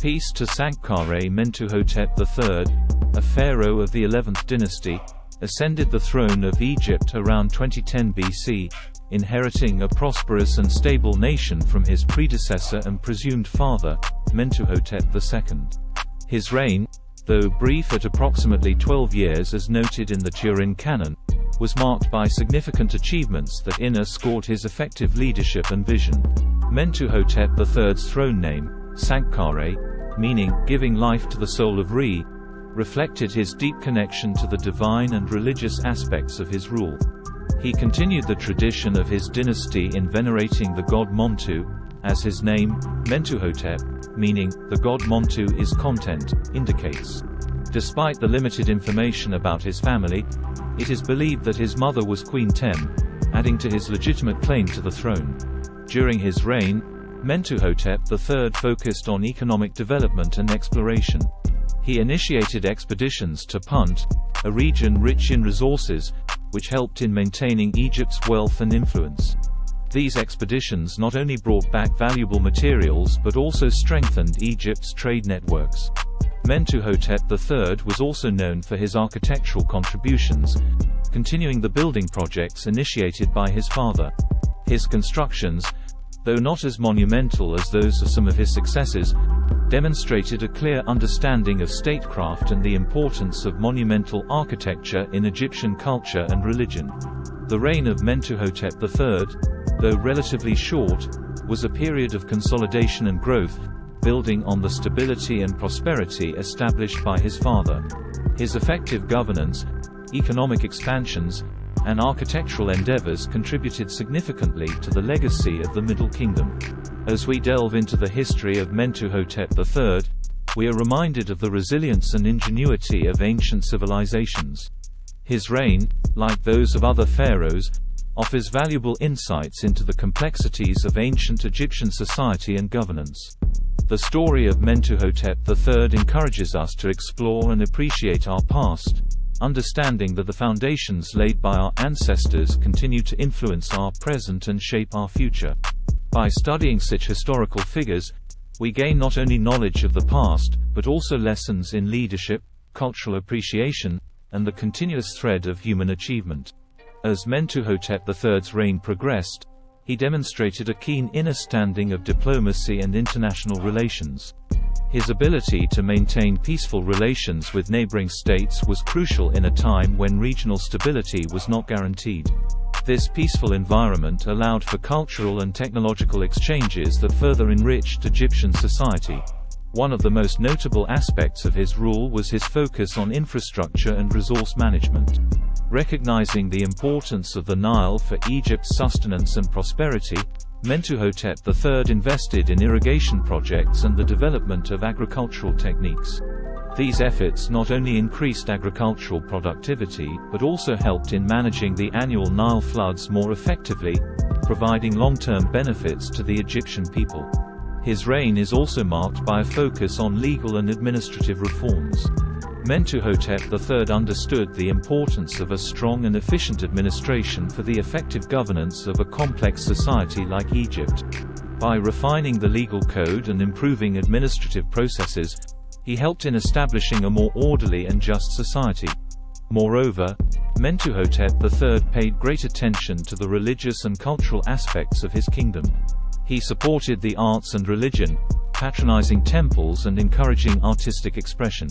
Peace to Sankhkare Mentuhotep III, a pharaoh of the 11th dynasty, ascended the throne of Egypt around 2010 BC, inheriting a prosperous and stable nation from his predecessor and presumed father, Mentuhotep II. His reign, though brief at approximately 12 years as noted in the Turin Canon, was marked by significant achievements that underscored his effective leadership and vision. Mentuhotep III's throne name, Sankhkare, meaning giving life to the soul of Re, reflected his deep connection to the divine and religious aspects of his rule. He continued the tradition of his dynasty in venerating the god Montu, as his name, Mentuhotep, meaning the god Montu is content, indicates. Despite the limited information about his family, it is believed that his mother was Queen Tem, adding to his legitimate claim to the throne. During his reign, Mentuhotep III focused on economic development and exploration. He initiated expeditions to Punt, a region rich in resources, which helped in maintaining Egypt's wealth and influence. These expeditions not only brought back valuable materials but also strengthened Egypt's trade networks. Mentuhotep III was also known for his architectural contributions, continuing the building projects initiated by his father. His constructions, though not as monumental as those of some of his successors, demonstrated a clear understanding of statecraft and the importance of monumental architecture in Egyptian culture and religion. The reign of Mentuhotep III, though relatively short, was a period of consolidation and growth, building on the stability and prosperity established by his father. His effective governance, economic expansions, and architectural endeavors contributed significantly to the legacy of the Middle Kingdom. As we delve into the history of Mentuhotep III, we are reminded of the resilience and ingenuity of ancient civilizations. His reign, like those of other pharaohs, offers valuable insights into the complexities of ancient Egyptian society and governance. The story of Mentuhotep III encourages us to explore and appreciate our past, understanding that the foundations laid by our ancestors continue to influence our present and shape our future. By studying such historical figures, we gain not only knowledge of the past, but also lessons in leadership, cultural appreciation, and the continuous thread of human achievement. As Mentuhotep III's reign progressed, he demonstrated a keen understanding of diplomacy and international relations. His ability to maintain peaceful relations with neighboring states was crucial in a time when regional stability was not guaranteed. This peaceful environment allowed for cultural and technological exchanges that further enriched Egyptian society. One of the most notable aspects of his rule was his focus on infrastructure and resource management. Recognizing the importance of the Nile for Egypt's sustenance and prosperity, Mentuhotep III invested in irrigation projects and the development of agricultural techniques. These efforts not only increased agricultural productivity but also helped in managing the annual Nile floods more effectively, providing long-term benefits to the Egyptian people. His reign is also marked by a focus on legal and administrative reforms. Mentuhotep III understood the importance of a strong and efficient administration for the effective governance of a complex society like Egypt. By refining the legal code and improving administrative processes, he helped in establishing a more orderly and just society. Moreover, Mentuhotep III paid great attention to the religious and cultural aspects of his kingdom. He supported the arts and religion, patronizing temples and encouraging artistic expression.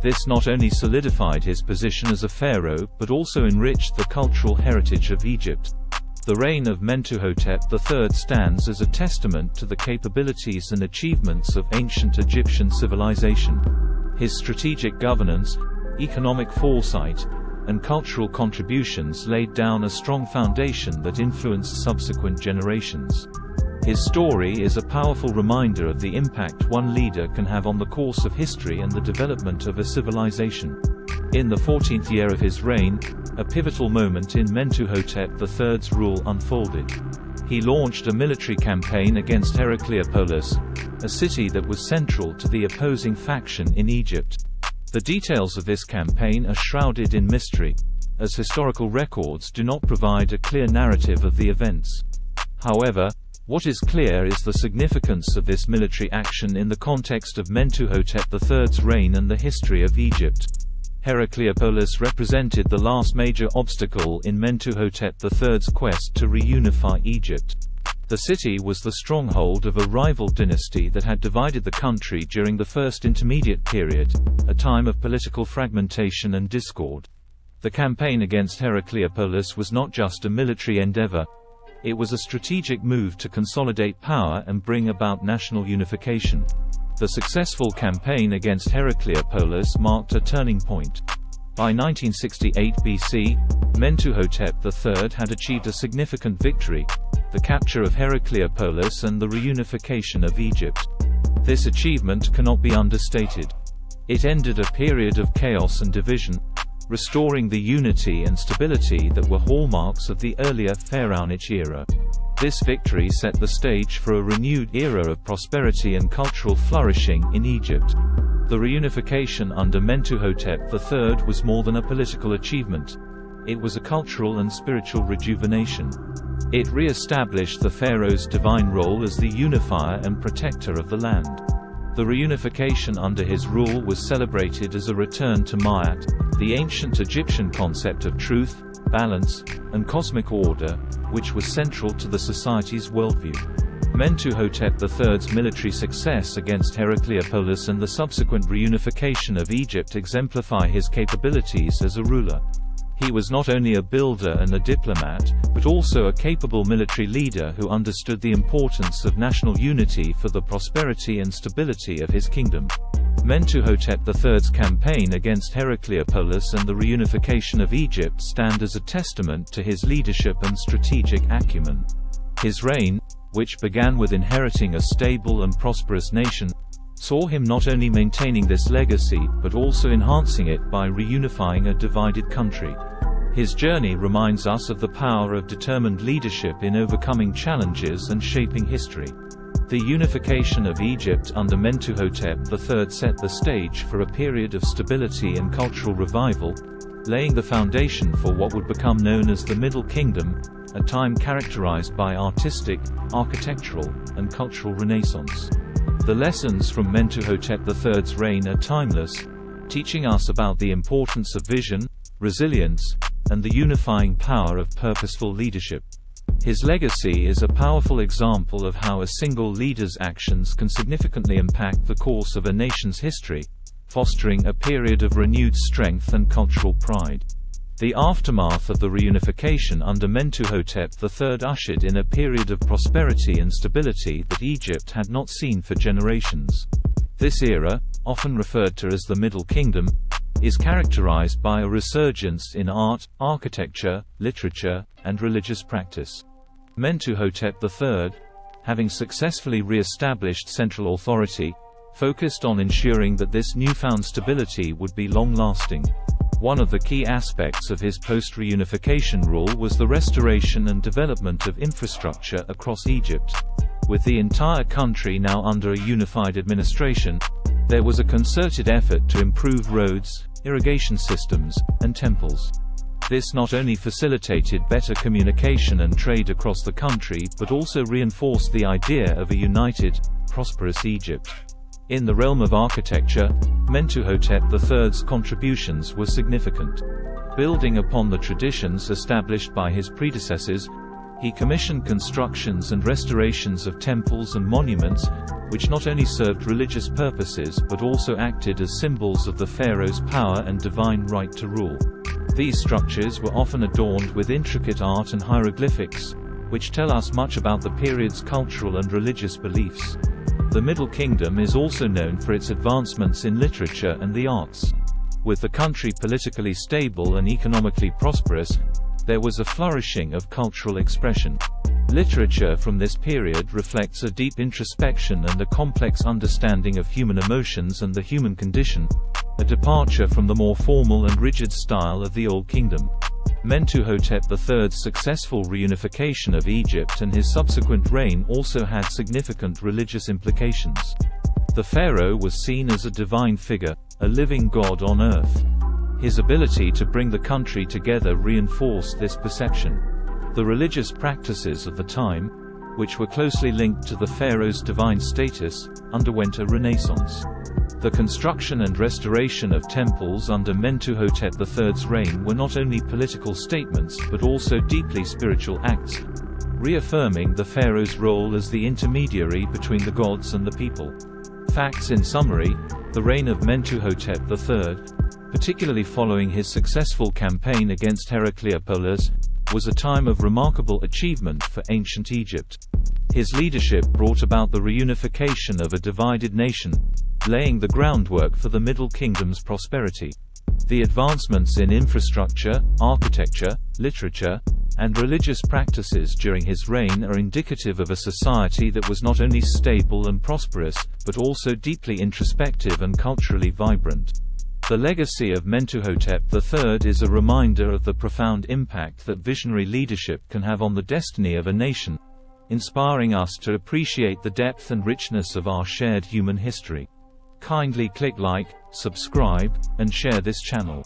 This not only solidified his position as a pharaoh but also enriched the cultural heritage of Egypt. The reign of Mentuhotep III stands as a testament to the capabilities and achievements of ancient Egyptian civilization. His strategic governance, economic foresight, and cultural contributions laid down a strong foundation that influenced subsequent generations. His story is a powerful reminder of the impact one leader can have on the course of history and the development of a civilization. In the 14th year of his reign, a pivotal moment in Mentuhotep III's rule unfolded. He launched a military campaign against Heracleopolis, a city that was central to the opposing faction in Egypt. The details of this campaign are shrouded in mystery, as historical records do not provide a clear narrative of the events. However, What is clear is the significance of this military action in the context of Mentuhotep III's reign and the history of Egypt. Heracleopolis represented the last major obstacle in Mentuhotep III's quest to reunify Egypt. The city was the stronghold of a rival dynasty that had divided the country during the First Intermediate Period, a time of political fragmentation and discord. The campaign against Heracleopolis was not just a military endeavor. It was a strategic move to consolidate power and bring about national unification. The successful campaign against Heracleopolis marked a turning point. By 1968 BC, Mentuhotep III had achieved a significant victory: the capture of Heracleopolis and the reunification of Egypt. This achievement cannot be understated. It ended a period of chaos and division, restoring the unity and stability that were hallmarks of the earlier Pharaonic era. This victory set the stage for a renewed era of prosperity and cultural flourishing in Egypt. The reunification under Mentuhotep III was more than a political achievement. It was a cultural and spiritual rejuvenation. It re-established the pharaoh's divine role as the unifier and protector of the land. The reunification under his rule was celebrated as a return to Ma'at, the ancient Egyptian concept of truth, balance, and cosmic order, which was central to the society's worldview. Mentuhotep III's military success against Heracleopolis and the subsequent reunification of Egypt exemplify his capabilities as a ruler. He was not only a builder and a diplomat, but also a capable military leader who understood the importance of national unity for the prosperity and stability of his kingdom. Mentuhotep III's campaign against Heracleopolis and the reunification of Egypt stand as a testament to his leadership and strategic acumen. His reign, which began with inheriting a stable and prosperous nation, saw him not only maintaining this legacy but also enhancing it by reunifying a divided country. His journey reminds us of the power of determined leadership in overcoming challenges and shaping history. The unification of Egypt under Mentuhotep III set the stage for a period of stability and cultural revival, laying the foundation for what would become known as the Middle Kingdom, a time characterized by artistic, architectural, and cultural renaissance. The lessons from Mentuhotep III's reign are timeless, teaching us about the importance of vision, resilience, and the unifying power of purposeful leadership. His legacy is a powerful example of how a single leader's actions can significantly impact the course of a nation's history, fostering a period of renewed strength and cultural pride. The aftermath of the reunification under Mentuhotep III ushered in a period of prosperity and stability that Egypt had not seen for generations. This era, often referred to as the Middle Kingdom, is characterized by a resurgence in art, architecture, literature, and religious practice. Mentuhotep III, having successfully re-established central authority, focused on ensuring that this newfound stability would be long-lasting. One of the key aspects of his post-reunification rule was the restoration and development of infrastructure across Egypt. With the entire country now under a unified administration, there was a concerted effort to improve roads, irrigation systems, and temples. This not only facilitated better communication and trade across the country but also reinforced the idea of a united, prosperous Egypt. In the realm of architecture, Mentuhotep III's contributions were significant. Building upon the traditions established by his predecessors, he commissioned constructions and restorations of temples and monuments, which not only served religious purposes but also acted as symbols of the pharaoh's power and divine right to rule. These structures were often adorned with intricate art and hieroglyphics, which tell us much about the period's cultural and religious beliefs. The Middle Kingdom is also known for its advancements in literature and the arts. With the country politically stable and economically prosperous, there was a flourishing of cultural expression. Literature from this period reflects a deep introspection and a complex understanding of human emotions and the human condition, a departure from the more formal and rigid style of the Old Kingdom. Mentuhotep III's successful reunification of Egypt and his subsequent reign also had significant religious implications. The pharaoh was seen as a divine figure, a living god on earth. His ability to bring the country together reinforced this perception. The religious practices of the time, which were closely linked to the pharaoh's divine status, underwent a renaissance. The construction and restoration of temples under Mentuhotep III's reign were not only political statements but also deeply spiritual acts, reaffirming the pharaoh's role as the intermediary between the gods and the people. Facts in summary: the reign of Mentuhotep III, particularly following his successful campaign against Heracleopolis, was a time of remarkable achievement for ancient Egypt. His leadership brought about the reunification of a divided nation, laying the groundwork for the Middle Kingdom's prosperity. The advancements in infrastructure, architecture, literature, and religious practices during his reign are indicative of a society that was not only stable and prosperous, but also deeply introspective and culturally vibrant. The legacy of Mentuhotep III is a reminder of the profound impact that visionary leadership can have on the destiny of a nation, inspiring us to appreciate the depth and richness of our shared human history. Kindly click like, subscribe, and share this channel.